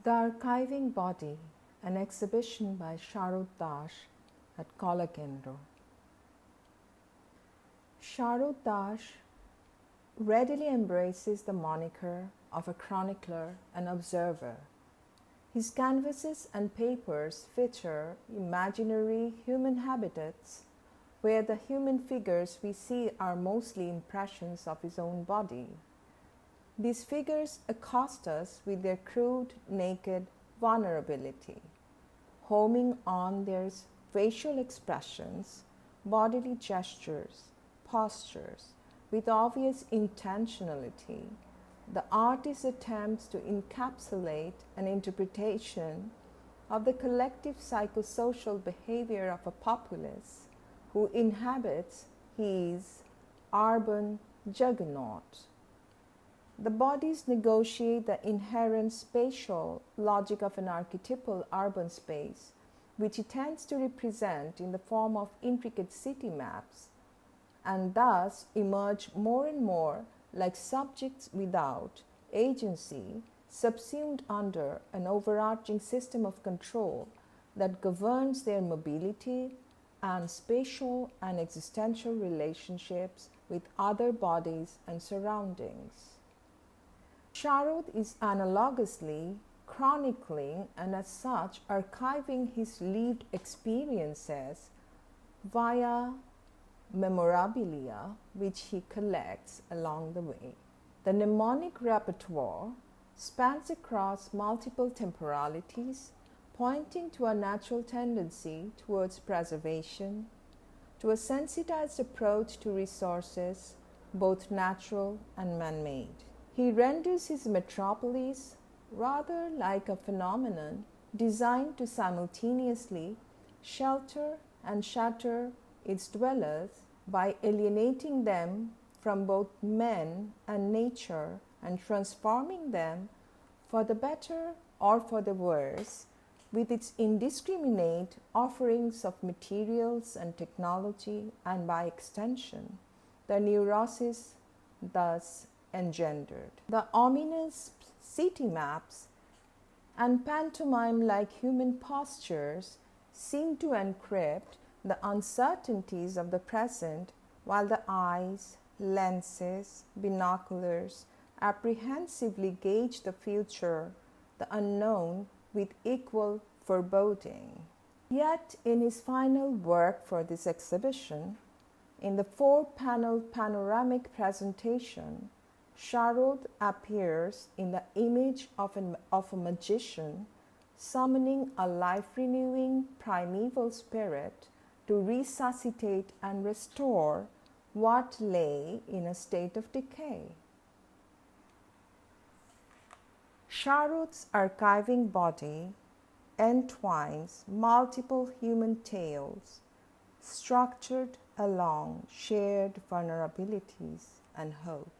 The Archiving Body, an exhibition by Sharad at Kalakendra. Sharad readily embraces the moniker of a chronicler and observer. His canvases and papers feature imaginary human habitats where the human figures we see are mostly impressions of his own body. These figures accost us with their crude, naked vulnerability, homing on their facial expressions, bodily gestures, postures, with obvious intentionality. The artist attempts to encapsulate an interpretation of the collective psychosocial behavior of a populace who inhabits his urban juggernaut. The bodies negotiate the inherent spatial logic of an archetypal urban space, which he tends to represent in the form of intricate city maps, and thus emerge more and more like subjects without agency, subsumed under an overarching system of control that governs their mobility and spatial and existential relationships with other bodies and surroundings. Sharad is analogously chronicling and as such archiving his lived experiences via memorabilia which he collects along the way. The mnemonic repertoire spans across multiple temporalities, pointing to a natural tendency towards preservation, to a sensitized approach to resources, both natural and man-made. He renders his metropolis rather like a phenomenon designed to simultaneously shelter and shatter its dwellers by alienating them from both men and nature and transforming them for the better or for the worse with its indiscriminate offerings of materials and technology, and by extension the neurosis thus engendered. The ominous city maps and pantomime-like human postures seem to encrypt the uncertainties of the present, while the eyes, lenses, binoculars apprehensively gauge the future, the unknown, with equal foreboding. Yet, in his final work for this exhibition, in the 4-panel panoramic presentation, Sharad appears in the image of a magician summoning a life-renewing primeval spirit to resuscitate and restore what lay in a state of decay. Sharad's archiving body entwines multiple human tales structured along shared vulnerabilities and hope.